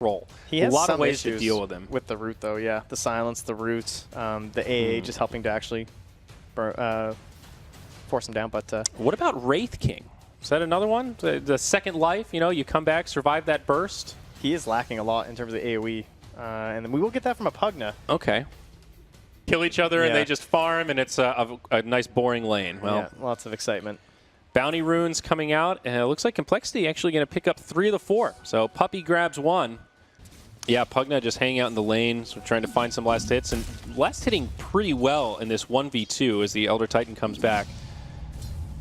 role. He has a lot some of ways to issues deal with him. with the root, though, yeah. The silence, the root, the AA just helping to actually force him down. But what about Wraith King? Is that another one? The second life, you know, you come back, survive that burst? he is lacking a lot in terms of the AoE. And then we will get that from a Pugna. Okay. Kill each other and they just farm, and it's a nice boring lane. Well, yeah, lots of excitement. Bounty runes coming out, and it looks like Complexity actually going to pick up 3 of the 4. So Puppy grabs 1. Yeah, Pugna just hanging out in the lane, so trying to find some last hits, and last hitting pretty well in this 1v2 as the Elder Titan comes back.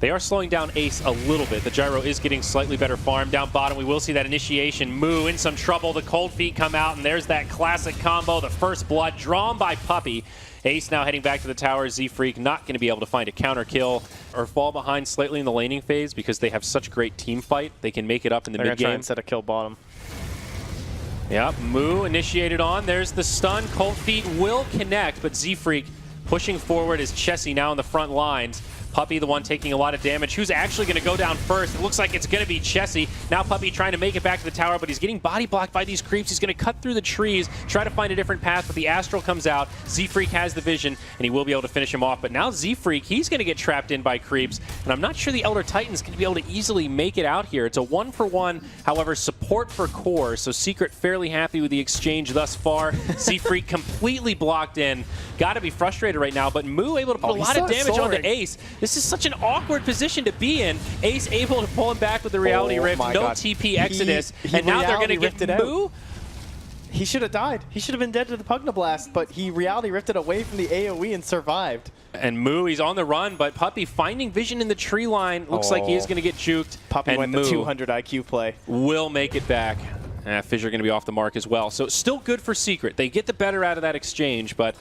They are slowing down Ace a little bit. The Gyro is getting slightly better farm. Down bottom, we will see that initiation. Moo in some trouble. The Cold Feet come out, and there's that classic combo, the first blood, drawn by Puppy. Ace now heading back to the tower. Z-Freak not going to be able to find a counter kill or fall behind slightly in the laning phase because they have such great team fight. They can make it up in the mid game. They're going to try and set a kill bottom. Yeah, Moo initiated on. There's the stun. Cold Feet will connect, but Z-Freak pushing forward as Chessie now in the front lines. Puppy, the one taking a lot of damage. Who's actually going to go down first? It looks like it's going to be Chessie. Now Puppy trying to make it back to the tower, but he's getting body blocked by these creeps. He's going to cut through the trees, try to find a different path, but the Astral comes out. Z-Freak has the vision, and he will be able to finish him off. But now Z-Freak, he's going to get trapped in by creeps, and I'm not sure the Elder Titan's going to be able to easily make it out here. It's a 1-for-1, however, support for core, so Secret fairly happy with the exchange thus far. Z-Freak completely blocked in. Got to be frustrated right now, but Moo able to put a lot of damage onto Ace. This is such an awkward position to be in. Ace able to pull him back with the Reality Rift. No God. TP Exodus. And now they're going to get Moo. He should have died. He should have been dead to the Pugna Blast, but he Reality Rifted away from the AoE and survived. And Moo, he's on the run, but Puppy finding vision in the tree line. Looks like he is going to get juked. Puppy went the 200 IQ play. Will make it back. Fissure going to be off the mark as well. So still good for Secret. They get the better out of that exchange, but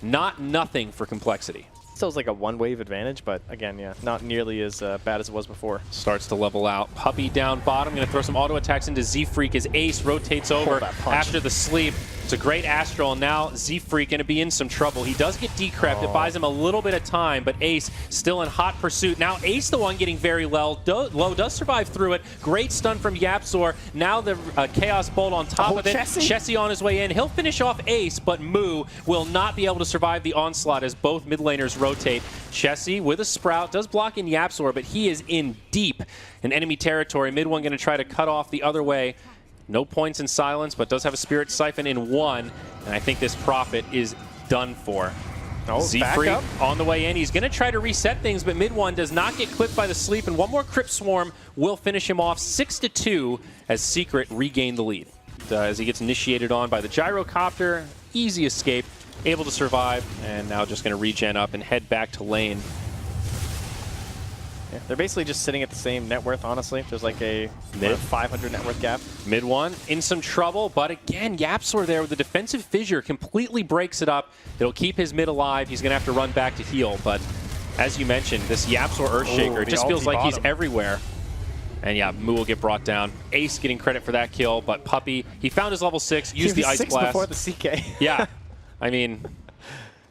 not nothing for Complexity. Still is like a one-wave advantage, but again, yeah, not nearly as bad as it was before. Starts to level out. Puppy down bottom, going to throw some auto attacks into Z-Freak as Ace rotates over after the sleep. It's a great Astral, and now Z-Freak going to be in some trouble. He does get decrept. It buys him a little bit of time, but Ace still in hot pursuit. Now Ace, the one getting very low, does survive through it. Great stun from Yapzor. Now the Chaos Bolt on top of it. Chessie on his way in. He'll finish off Ace, but Moo will not be able to survive the onslaught as both mid laners rotate. Chessie with a Sprout does block in Yapzor, but he is in deep in enemy territory. Mid one going to try to cut off the other way. No points in silence, but does have a Spirit Siphon in 1. And I think this Prophet is done for. Z-Freak on the way in. He's going to try to reset things, but mid one does not get clipped by the sleep. And one more Crypt Swarm will finish him off 6-2 as Secret regain the lead. As he gets initiated on by the Gyrocopter. Easy escape. Able to survive. And now just going to regen up and head back to lane. Yeah, they're basically just sitting at the same net worth, honestly. There's like a 500 net worth gap. Mid one in some trouble, but again, Yapzor there with the defensive fissure completely breaks it up. It'll keep his mid alive. He's going to have to run back to heal, but as you mentioned, this Yapzor Earthshaker just feels like he's everywhere. And yeah, Moo will get brought down. Ace getting credit for that kill, but Puppy, he found his level 6, used the Ice Blast. Before the CK. Yeah, I mean...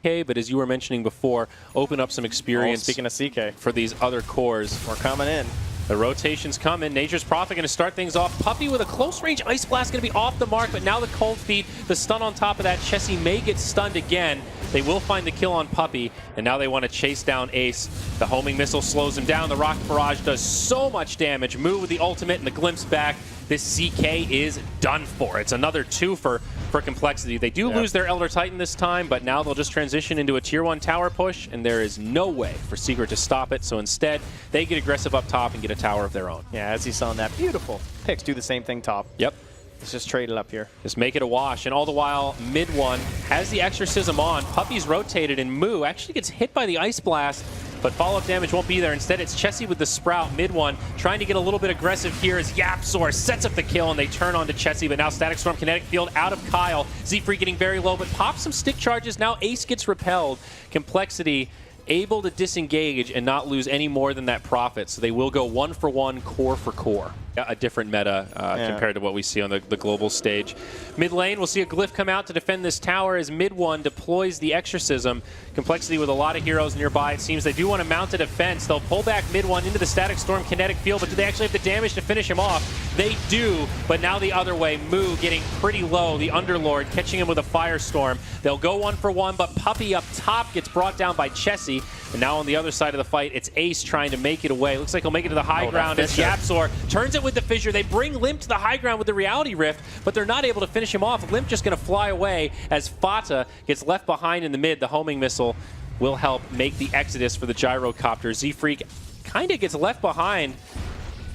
Okay, but as you were mentioning before, open up some experience speaking of CK. For these other cores. We're coming in. The rotation's coming. Nature's Prophet going to start things off. Puppy with a close range Ice Blast going to be off the mark, but now the Cold Feet, the stun on top of that. Chessie may get stunned again. They will find the kill on Puppy, and now they want to chase down Ace. The homing missile slows him down. The Rock Barrage does so much damage. Moo with the ultimate and the glimpse back. This CK is done for. It's another 2 for Complexity. They do lose their Elder Titan this time, but now they'll just transition into a Tier 1 tower push, and there is no way for Secret to stop it. So instead, they get aggressive up top and get a tower of their own. Yeah, as you saw in that beautiful picks, do the same thing top. Yep. Let's just trade it up here. Just make it a wash. And all the while, mid one has the Exorcism on. Puppy's rotated, and Moo actually gets hit by the Ice Blast, but follow-up damage won't be there. Instead, it's Chessie with the Sprout, mid one, trying to get a little bit aggressive here as Yapzor sets up the kill, and they turn on to Chessie, but now Static Storm Kinetic Field out of Kyle. Z-Freak getting very low, but pops some stick charges. Now Ace gets repelled. Complexity able to disengage and not lose any more than that profit. So they will go 1 for 1, core for core. A different meta compared to what we see on the global stage. Mid lane, we'll see a Glyph come out to defend this tower as mid one deploys the Exorcism. Complexity with a lot of heroes nearby. It seems they do want to mount a defense. They'll pull back mid one into the Static Storm kinetic field, but do they actually have the damage to finish him off? They do, but now the other way. Moo getting pretty low. The Underlord catching him with a Firestorm. They'll go 1 for 1, but Puppey up top gets brought down by Chessie. And now on the other side of the fight, it's Ace trying to make it away. Looks like he'll make it to the high ground as Yapzor turns it with the Fissure. They bring Limp to the high ground with the Reality Rift, but they're not able to finish him off. Limp just going to fly away as Fata gets left behind in the mid. The homing missile will help make the exodus for the Gyrocopter. Z-Freak kind of gets left behind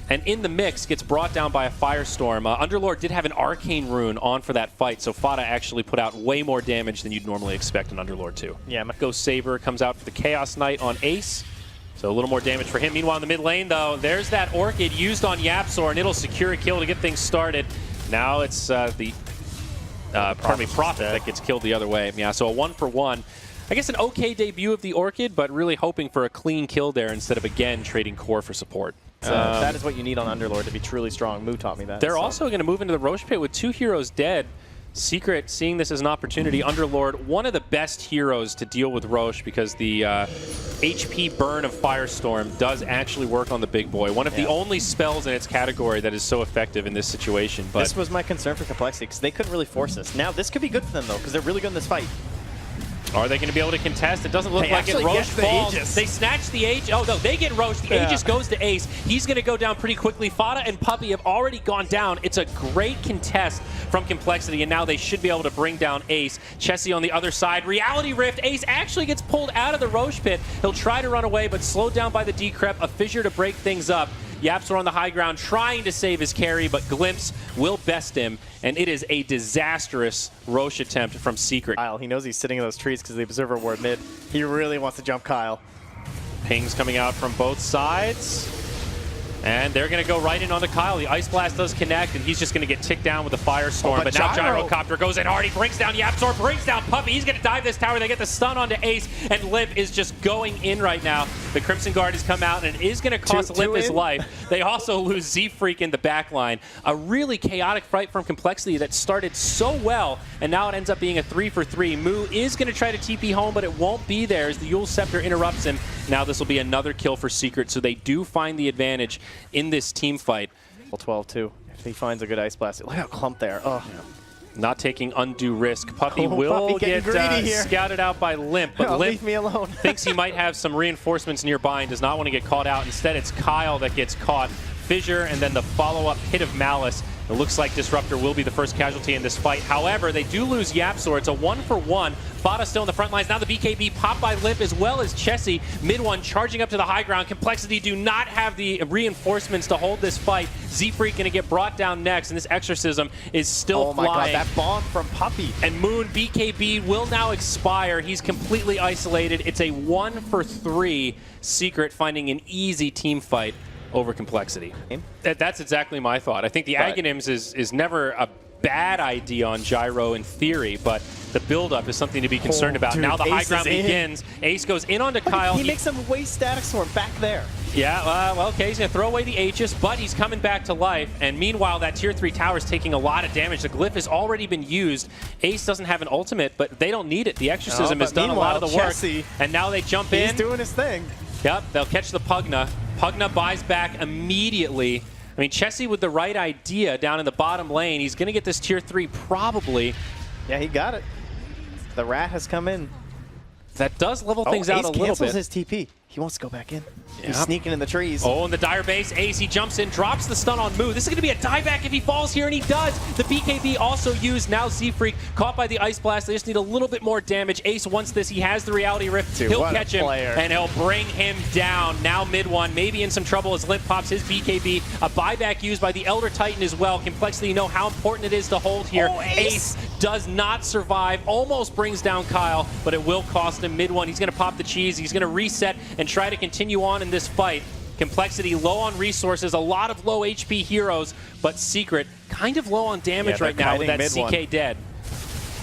and in the mix gets brought down by a Firestorm. Underlord did have an Arcane Rune on for that fight, so Fata actually put out way more damage than you'd normally expect an Underlord to. Yeah, Go Saber comes out for the Chaos Knight on Ace, so a little more damage for him. Meanwhile, in the mid lane, though, there's that Orchid used on Yapzor, and it'll secure a kill to get things started. Now it's Prophet that gets killed the other way. Yeah, so a 1 for 1. I guess an okay debut of the Orchid, but really hoping for a clean kill there instead of, again, trading core for support. That is what you need on Underlord to be truly strong. Moo taught me that. They're also going to move into the Roche Pit with 2 heroes dead. Secret seeing this as an opportunity. Underlord, one of the best heroes to deal with Roche because the HP burn of Firestorm does actually work on the big boy. One of the only spells in its category that is so effective in this situation. But this was my concern for Complexity because they couldn't really force this. Now this could be good for them though because they're really good in this fight. Are they going to be able to contest? It doesn't look like it. Roche falls. They snatch the Aegis. Oh, no, they get Roche. The Aegis goes to Ace. He's going to go down pretty quickly. Fata and Puppey have already gone down. It's a great contest from Complexity, and now they should be able to bring down Ace. Chessie on the other side. Reality Rift. Ace actually gets pulled out of the Roche Pit. He'll try to run away, but slowed down by the Decrep. A Fissure to break things up. Yapzor on the high ground trying to save his carry, but Glimpse will best him, and it is a disastrous Roche attempt from Secret. Kyle, he knows he's sitting in those trees because the Observer Ward mid. He really wants to jump Kyle. Pings coming out from both sides. And they're going to go right in onto Kyle. The Ice Blast does connect, and he's just going to get ticked down with the Firestorm. But now Gyrocopter goes in hard. He brings down Yapzor, brings down Puppey. He's going to dive this tower. They get the stun onto Ace, and Limp is just going in right now. The Crimson Guard has come out, and it is going to cost Limp his life. They also lose Z-Freak in the back line. A really chaotic fight from Complexity that started so well, and now it ends up being a 3 for 3. Moo is going to try to TP home, but it won't be there as the Yule Scepter interrupts him. Now this will be another kill for Secret, so they do find the advantage in this team fight. 12 too. If he finds a good Ice Blast. Look how clumped there. Oh. Yeah. Not taking undue risk. Puppey will get scouted out by Limp, but Limp leave me alone. thinks he might have some reinforcements nearby and does not want to get caught out. Instead, it's Kyle that gets caught. Fissure and then the follow-up Pit of Malice. It looks like Disruptor will be the first casualty in this fight. However, they do lose Yapzor. It's a 1 for 1. Fata still in the front lines. Now the BKB popped by Limp as well as Chessie. Mid one charging up to the high ground. Complexity do not have the reinforcements to hold this fight. Z-Freak going to get brought down next, and this Exorcism is still flying. Oh my god, that bomb from Puppey. And Moon BKB will now expire. He's completely isolated. It's a 1 for 3. Secret finding an easy team fight over Complexity. That's exactly my thought. I think the Aghanims is never a bad idea on Gyro in theory, but the build-up is something to be concerned about. Dude, now the high ground begins. Ace goes in onto Kyle. He makes him waste Static Storm back there. Yeah, well, okay, he's going to throw away the Aegis, but he's coming back to life. And meanwhile, that Tier 3 tower is taking a lot of damage. The Glyph has already been used. Ace doesn't have an ultimate, but they don't need it. The Exorcism has done a lot of the work. And now they jump in. He's doing his thing. Yep, they'll catch the Pugna. Pugna buys back immediately. I mean, Chessie with the right idea down in the bottom lane. He's going to get this Tier 3 probably. Yeah, he got it. The Rat has come in. That does level things out a little bit. Ace cancels his TP. He wants to go back in. Yep. He's sneaking in the trees. Oh, in the Dire base, Ace, he jumps in, drops the stun on Moo. This is going to be a dieback if he falls here, and he does. The BKB also used. Now Z-Freak caught by the Ice Blast. They just need a little bit more damage. Ace wants this. He has the Reality Rift. Dude, he'll catch him, and he'll bring him down. Now mid one, maybe in some trouble as Limp pops his BKB. A buyback used by the Elder Titan as well. Complexity know how important it is to hold here. Oh, Ace does not survive. Almost brings down Kyle, but it will cost him mid one. He's going to pop the cheese. He's going to reset and try to continue on in this fight. Complexity low on resources, a lot of low HP heroes, but Secret kind of low on damage right now with that CK dead.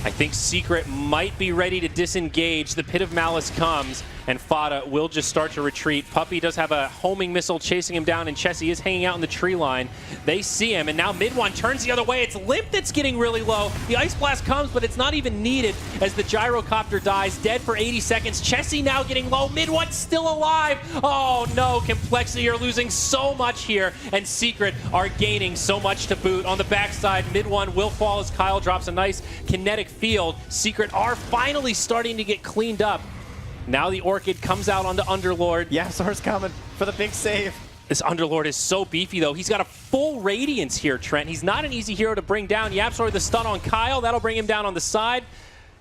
I think Secret might be ready to disengage. The Pit of Malice comes, and Fada will just start to retreat. Puppy does have a homing missile chasing him down, and Chessie is hanging out in the tree line. They see him, and now mid one turns the other way. It's Limp that's getting really low. The Ice Blast comes, but it's not even needed as the Gyrocopter dies, dead for 80 seconds. Chessie now getting low. Mid one still alive. Oh no, Complexity are losing so much here, and Secret are gaining so much to boot. On the backside, mid one will fall as Kyle drops a nice kinetic field. Secret are finally starting to get cleaned up. Now the Orchid comes out onto Underlord. Yapzor's coming for the big save. This Underlord is so beefy, though. He's got a full Radiance here, Trent. He's not an easy hero to bring down. Yapzor with the stun on Kyle. That'll bring him down on the side.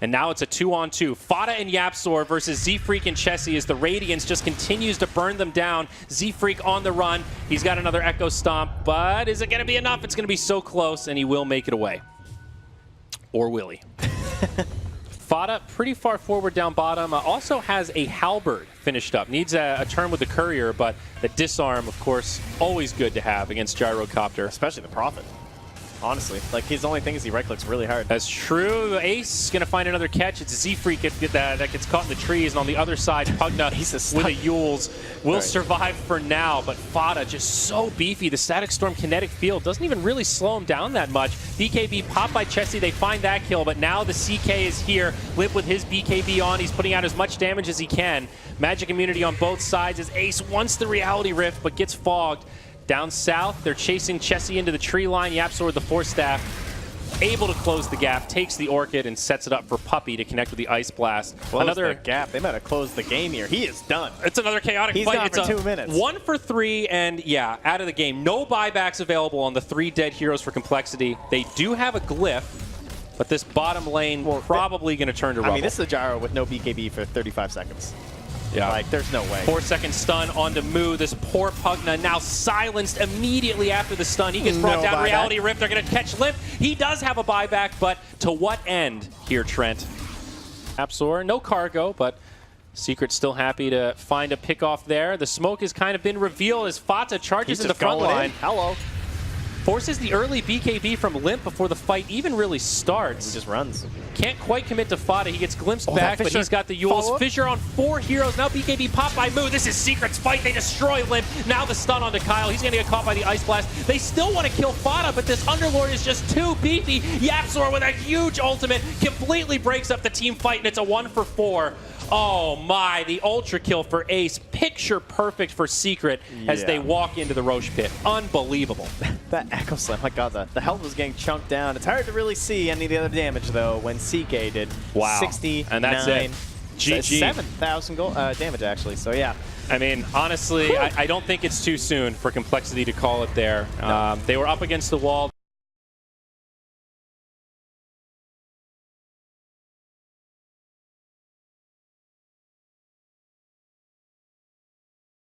And now it's a 2-on-2. Fada and Yapzor versus Z-Freak and Chessie as the Radiance just continues to burn them down. Z-Freak on the run. He's got another Echo Stomp, but is it going to be enough? It's going to be so close, and he will make it away. Or will he? Fada pretty far forward down bottom. Also has a Halberd finished up. Needs a turn with the Courier, but the Disarm, of course, always good to have against Gyrocopter. Especially the Prophet. Honestly, like his only thing is he right-clicks really hard. That's true. Ace is going to find another catch. It's Z-Freak that gets caught in the trees, and on the other side, Pugna with a Yules will survive for now, but Fada just so beefy. The Static Storm kinetic field doesn't even really slow him down that much. BKB popped by Chessie. They find that kill, but now the CK is here. Lip with his BKB on. He's putting out as much damage as he can. Magic immunity on both sides as Ace wants the Reality Rift, but gets fogged. Down south, they're chasing Chessie into the tree line. Yapzor with the Force Staff, able to close the gap, takes the Orchid and sets it up for Puppy to connect with the Ice Blast. Another gap. They might have closed the game here. He is done. It's another chaotic He's fight. gone It's for 2 minutes. 1 for 3, and yeah, out of the game. No buybacks available on the 3 dead heroes for Complexity. They do have a glyph, but this bottom lane probably going to turn to rubble. I mean, this is a Gyro with no BKB for 35 seconds. Yeah. Like, there's no way. 4-second stun onto Moo. This poor Pugna now silenced immediately after the stun. He gets brought down. Reality Rift. They're going to catch Limp. He does have a buyback, but to what end here, Trent? Yapzor, no cargo, but Secret still happy to find a pick-off there. The smoke has kind of been revealed as Fata charges in the front line. Hello. Forces the early BKB from Limp before the fight even really starts. He just runs. Can't quite commit to Fada. He gets glimpsed back, but he's got the Yules. Fissure on 4 heroes. Now BKB popped by Moo. This is Secret's fight. They destroy Limp. Now the stun onto Kyle. He's going to get caught by the Ice Blast. They still want to kill Fada, but this Underlord is just too beefy. Yapzor with a huge ultimate completely breaks up the team fight, and it's a 1 for 4. Oh my, the ultra kill for Ace. Picture perfect for Secret as they walk into the Roche pit. Unbelievable. That Echo Slam, my god, the health was getting chunked down. It's hard to really see any of the other damage, though, when CK did 69. And that's it. GG. 7,000 damage, actually, so yeah. I mean, honestly, I don't think it's too soon for Complexity to call it there. No. They were up against the wall.